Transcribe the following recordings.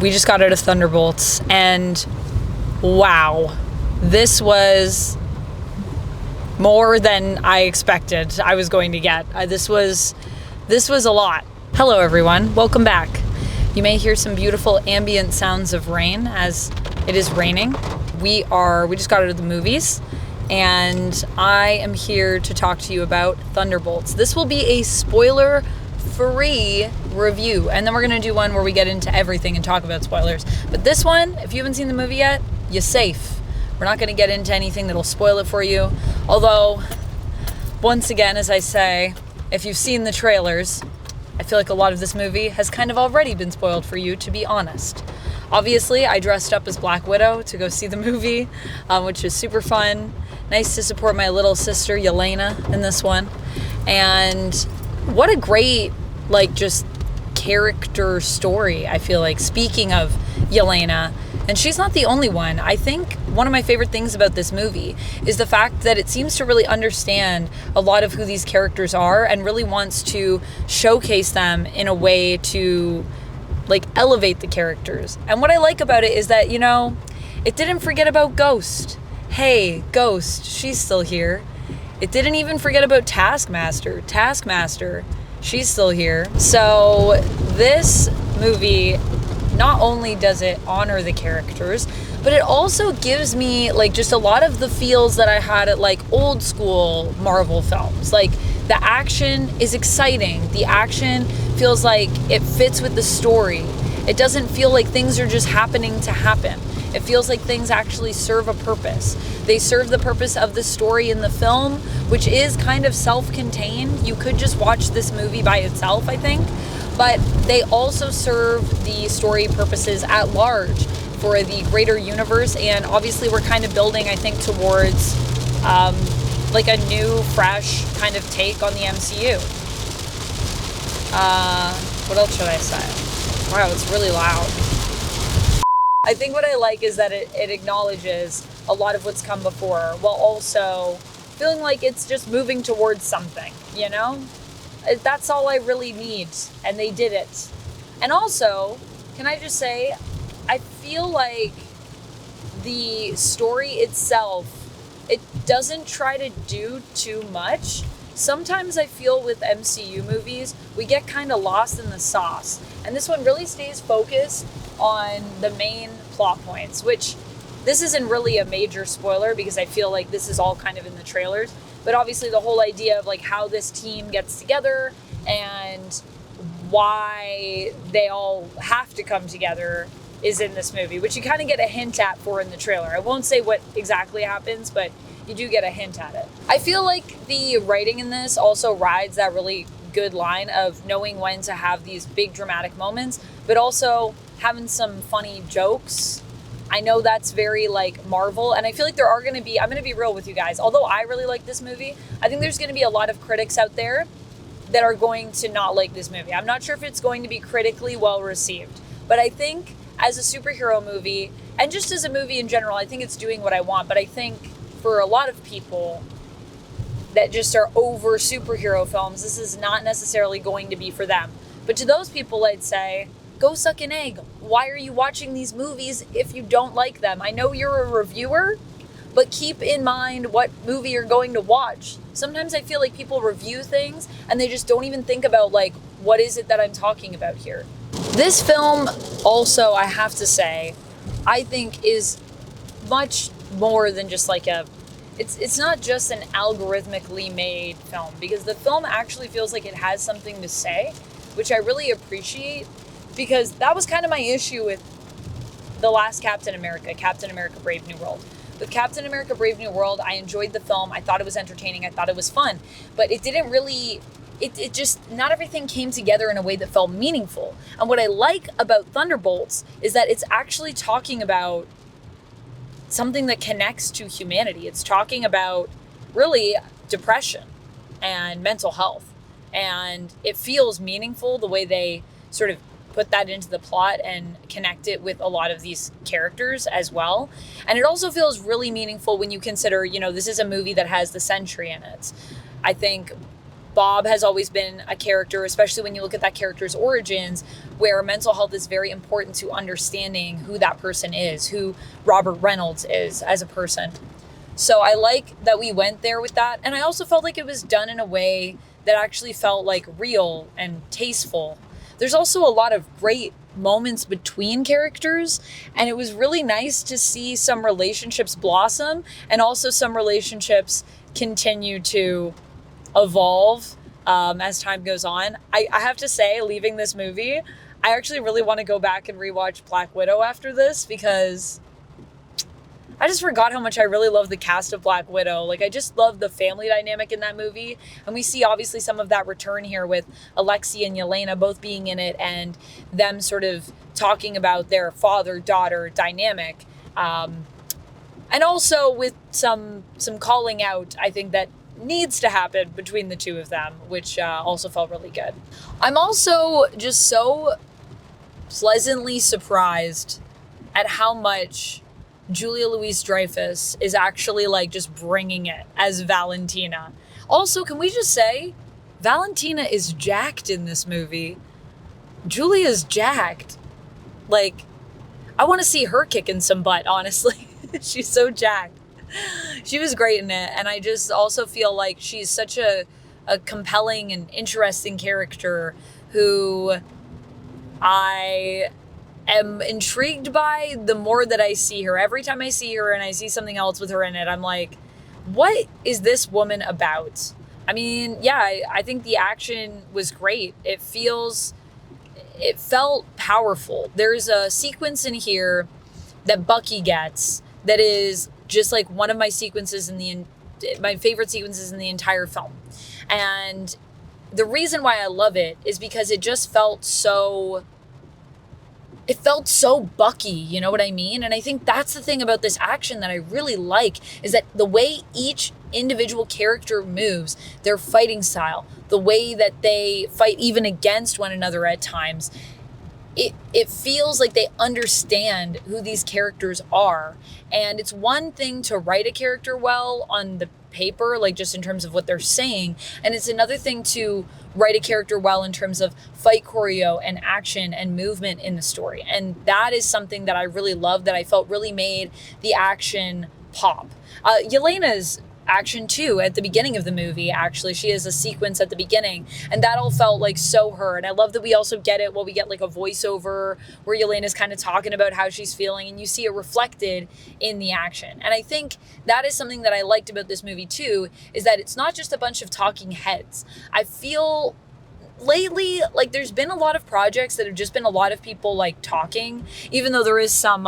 We just got out of Thunderbolts, and wow, this was more than I expected I was going to get. This was a lot. Hello everyone, welcome back. You may hear some beautiful ambient sounds of rain as it is raining. We just got out of the movies, and I am here to talk to you about Thunderbolts. This will be a spoiler-free review, and then we're gonna do one where we get into everything and talk about spoilers. But this one, if you haven't seen the movie yet, you're safe. We're not gonna get into anything that'll spoil it for you. Although, once again, as I say, if you've seen the trailers, I feel like a lot of this movie has kind of already been spoiled for you, to be honest. Obviously, I dressed up as Black Widow to go see the movie, which was super fun. Nice to support my little sister, Yelena, in this one. And what a great, just character story, I feel like. Speaking of Yelena, and she's not the only one. I think one of my favorite things about this movie is the fact that it seems to really understand a lot of who these characters are and really wants to showcase them in a way to elevate the characters. And what I like about it is that, it didn't forget about Ghost. Hey, Ghost, she's still here. It didn't even forget about Taskmaster. She's still here. So this movie, not only does it honor the characters, but it also gives me just a lot of the feels that I had at old school Marvel films. The action is exciting. The action feels like it fits with the story. It doesn't feel like things are just happening to happen. It feels like things actually serve a purpose. They serve the purpose of the story in the film, which is kind of self-contained. You could just watch this movie by itself, I think. But they also serve the story purposes at large for the greater universe. And obviously we're kind of building, I think, towards a new, fresh kind of take on the MCU. What else should I say? Wow, it's really loud. I think what I like is that it acknowledges a lot of what's come before while also feeling like it's just moving towards something, That's all I really need, and they did it. And also, can I just say, I feel like the story itself, it doesn't try to do too much. Sometimes I feel with MCU movies, we get kind of lost in the sauce. And this one really stays focused on the main plot points, which this isn't really a major spoiler because I feel like this is all kind of in the trailers. But obviously the whole idea of how this team gets together and why they all have to come together is in this movie, which you kind of get a hint at for in the trailer. I won't say what exactly happens, but you do get a hint at it. I feel like the writing in this also rides that really good line of knowing when to have these big dramatic moments, but also having some funny jokes. I know that's very Marvel, and I feel like there are going to be, I'm going to be real with you guys, although I really like this movie, I think there's going to be a lot of critics out there that are going to not like this movie. I'm not sure if it's going to be critically well received, but I think as a superhero movie, and just as a movie in general, I think it's doing what I want. But I think for a lot of people that just are over superhero films, this is not necessarily going to be for them. But to those people, I'd say, go suck an egg. Why are you watching these movies if you don't like them? I know you're a reviewer, but keep in mind what movie you're going to watch. Sometimes I feel like people review things and they just don't even think about what is it that I'm talking about here. This film also, I have to say, I think is much more than just it's not just an algorithmically made film, because the film actually feels like it has something to say, which I really appreciate, because that was kind of my issue with the last Captain America Brave New World. With Captain America Brave New World, I enjoyed the film. I thought it was entertaining. I thought it was fun, but it didn't really, it just, not everything came together in a way that felt meaningful. And what I like about Thunderbolts is that it's actually talking about something that connects to humanity. It's talking about really depression and mental health. And it feels meaningful the way they sort of put that into the plot and connect it with a lot of these characters as well. And it also feels really meaningful when you consider, this is a movie that has the Sentry in it. I think Bob has always been a character, especially when you look at that character's origins, where mental health is very important to understanding who that person is, who Robert Reynolds is as a person. So I like that we went there with that. And I also felt like it was done in a way that actually felt like real and tasteful. There's also a lot of great moments between characters, and it was really nice to see some relationships blossom and also some relationships continue to evolve as time goes on. I have to say, leaving this movie, I actually really want to go back and rewatch Black Widow after this, because I just forgot how much I really love the cast of Black Widow. Like, I just love the family dynamic in that movie. And we see obviously some of that return here with Alexei and Yelena both being in it, and them sort of talking about their father-daughter dynamic. And also with some calling out, I think, that needs to happen between the two of them, which also felt really good. I'm also just so pleasantly surprised at how much Julia Louis-Dreyfus is actually like just bringing it as Valentina. Also, can we just say, Valentina is jacked in this movie. Julia's jacked. Like, I want to see her kicking some butt, honestly. She's so jacked. She was great in it. And I just also feel like she's such a compelling and interesting character who I am intrigued by the more that I see her. Every time I see her and I see something else with her in it, I'm like, what is this woman about? I mean, yeah, I think the action was great. It felt powerful. There's a sequence in here that Bucky gets that is just like one of my sequences my favorite sequences in the entire film. And the reason why I love it is because it just felt so Bucky, you know what I mean? And I think that's the thing about this action that I really like, is that the way each individual character moves, their fighting style, the way that they fight even against one another at times, it feels like they understand who these characters are. And it's one thing to write a character well on the paper, like just in terms of what they're saying, and it's another thing to write a character well in terms of fight choreo and action and movement in the story. And that is something that I really love, that I felt really made the action pop. Yelena's action too at the beginning of the movie, actually, she has a sequence at the beginning, and that all felt like so her. And I love that we also get it, we get like a voiceover where Yelena's kind of talking about how she's feeling, and you see it reflected in the action. And I think that is something that I liked about this movie too, is that it's not just a bunch of talking heads. I feel lately like there's been a lot of projects that have just been a lot of people like talking, even though there is some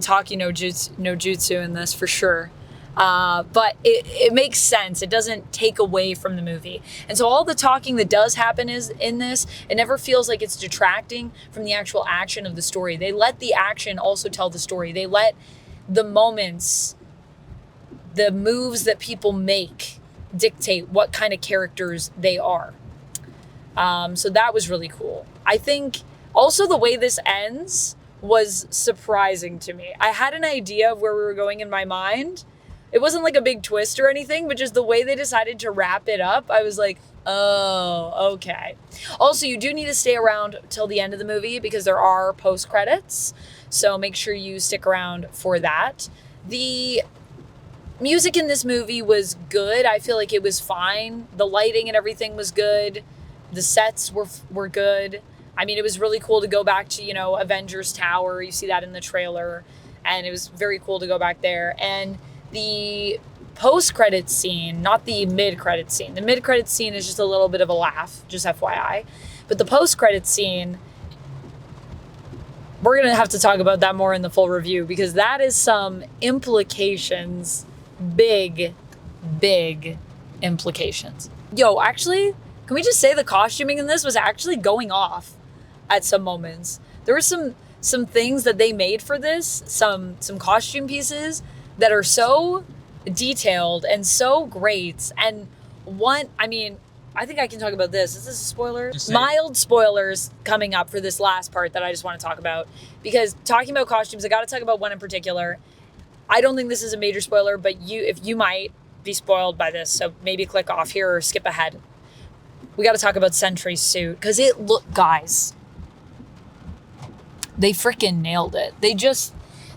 talking no jutsu in this for sure. But it makes sense. It doesn't take away from the movie. And so all the talking that does happen is in this, it never feels like it's detracting from the actual action of the story. They let the action also tell the story. They let the moments, the moves that people make dictate what kind of characters they are. So that was really cool. I think also the way this ends was surprising to me. I had an idea of where we were going in my mind. It wasn't like a big twist or anything, but just the way they decided to wrap it up, I was like, oh, okay. Also, you do need to stay around till the end of the movie because there are post-credits, so make sure you stick around for that. The music in this movie was good. I feel like it was fine. The lighting and everything was good. The sets were good. I mean, it was really cool to go back to, Avengers Tower. You see that in the trailer, and it was very cool to go back there. And the post-credits scene, not the mid-credits scene. The mid-credits scene is just a little bit of a laugh, just FYI. But the post-credits scene, we're going to have to talk about that more in the full review, because that is some implications, big implications. Yo, actually, can we just say the costuming in this was actually going off at some moments? There were some things that they made for this, some costume pieces that are so detailed and so great. And I think I can talk about this. Is this a spoiler? Mild spoilers coming up for this last part that I just want to talk about. Because talking about costumes, I got to talk about one in particular. I don't think this is a major spoiler, but if you might, be spoiled by this, so maybe click off here or skip ahead. We got to talk about Sentry's suit, because guys, they freaking nailed it.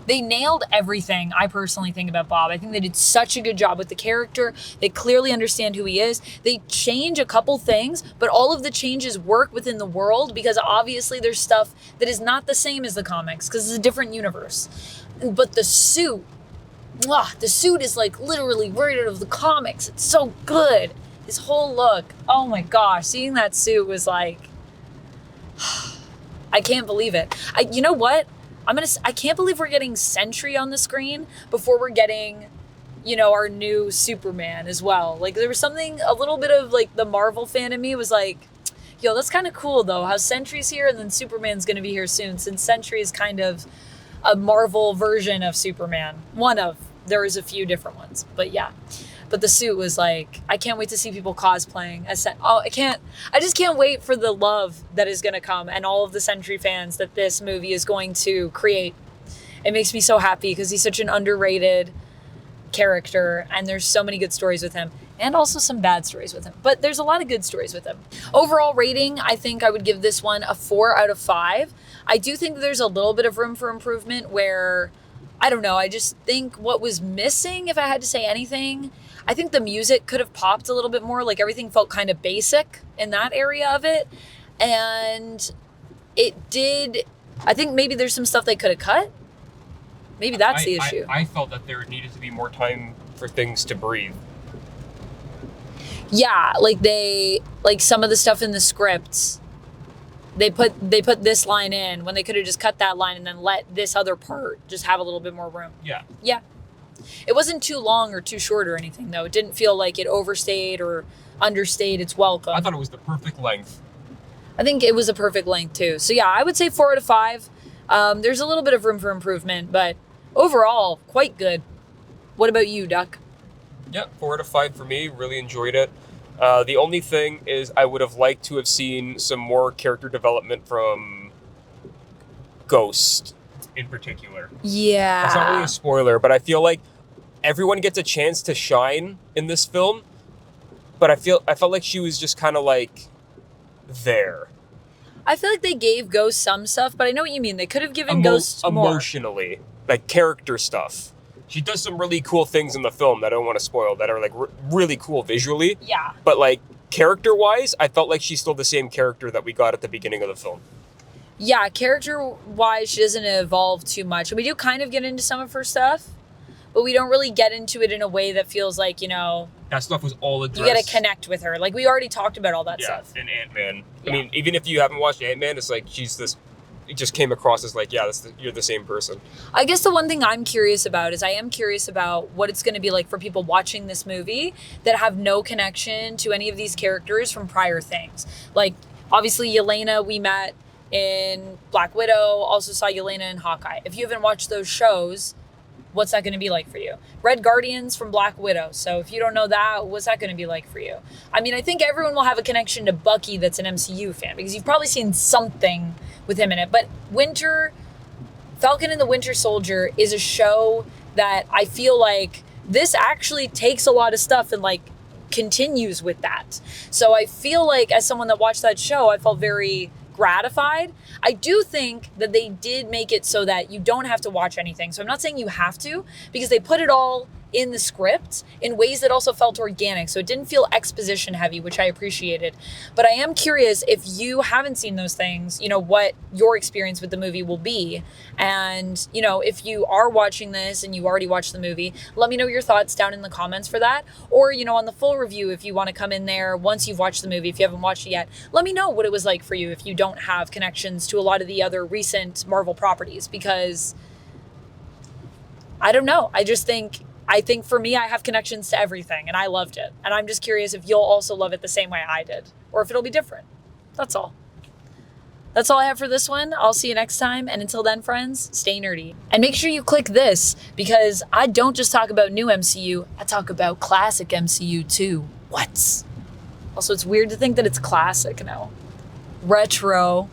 They nailed everything I personally think about Bob. I think they did such a good job with the character. They clearly understand who he is. They change a couple things, but all of the changes work within the world, because obviously there's stuff that is not the same as the comics because it's a different universe. But the suit is like literally right out of the comics. It's so good. His whole look. Oh my gosh. Seeing that suit was like, I can't believe it. You know what? I can't believe we're getting Sentry on the screen before we're getting, our new Superman as well. Like, there was something, a little bit of like the Marvel fan in me was like, yo, that's kind of cool though, how Sentry's here and then Superman's going to be here soon, since Sentry is kind of a Marvel version of Superman. There is a few different ones, but yeah. But the suit was like, I can't wait to see people cosplaying as I just can't wait for the love that is going to come and all of the Sentry fans that this movie is going to create. It makes me so happy because he's such an underrated character and there's so many good stories with him and also some bad stories with him. But there's a lot of good stories with him. Overall rating, I think I would give this one a 4 out of 5. I do think that there's a little bit of room for improvement where, I don't know, I just think what was missing, if I had to say anything, I think the music could have popped a little bit more. Like, everything felt kind of basic in that area of it. And it did, I think maybe there's some stuff they could have cut. Maybe that's the issue. I felt that there needed to be more time for things to breathe. Yeah, like some of the stuff in the scripts, they put this line in when they could have just cut that line and then let this other part just have a little bit more room. Yeah. Yeah. It wasn't too long or too short or anything, though. It didn't feel like it overstayed or understayed its welcome. I thought it was the perfect length. I think it was a perfect length, too. So, yeah, I would say 4 out of 5. There's a little bit of room for improvement, but overall, quite good. What about you, Duck? Yeah, 4 out of 5 for me. Really enjoyed it. The only thing is I would have liked to have seen some more character development from Ghost in particular. Yeah. It's not really a spoiler, but I feel like everyone gets a chance to shine in this film, but I felt like she was just kind of like there. I feel like they gave Ghost some stuff, but I know what you mean. They could have given Ghost more. Emotionally, like character stuff. She does some really cool things in the film that I don't want to spoil that are like really cool visually. Yeah. But like character-wise, I felt like she's still the same character that we got at the beginning of the film. Yeah, character-wise, she doesn't evolve too much. We do kind of get into some of her stuff, but we don't really get into it in a way that feels like, that stuff was all addressed. You got to connect with her. Like, we already talked about all that stuff. Yeah, and Ant-Man. Yeah. I mean, even if you haven't watched Ant-Man, it's like it just came across as like, you're the same person. I guess the one thing I'm curious about is I am curious about what it's going to be like for people watching this movie that have no connection to any of these characters from prior things. Like, obviously, Yelena, we met in Black Widow, also saw Yelena in Hawkeye. If you haven't watched those shows, what's that going to be like for you? Red Guardians from Black Widow. So if you don't know that, what's that going to be like for you? I mean, I think everyone will have a connection to Bucky that's an MCU fan because you've probably seen something with him in it. But Falcon and the Winter Soldier is a show that I feel like this actually takes a lot of stuff and like continues with that. So I feel like as someone that watched that show, I felt very gratified. I do think that they did make it so that you don't have to watch anything. So I'm not saying you have to, because they put it all in the script in ways that also felt organic. So it didn't feel exposition heavy, which I appreciated. But I am curious if you haven't seen those things, what your experience with the movie will be. And, if you are watching this and you already watched the movie, let me know your thoughts down in the comments for that. Or, on the full review, if you want to come in there once you've watched the movie, if you haven't watched it yet, let me know what it was like for you if you don't have connections to a lot of the other recent Marvel properties. Because I don't know. I think for me, I have connections to everything and I loved it. And I'm just curious if you'll also love it the same way I did or if it'll be different. That's all. That's all I have for this one. I'll see you next time. And until then, friends, stay nerdy. And make sure you click this because I don't just talk about new MCU. I talk about classic MCU too. What? Also, it's weird to think that it's classic now. Retro.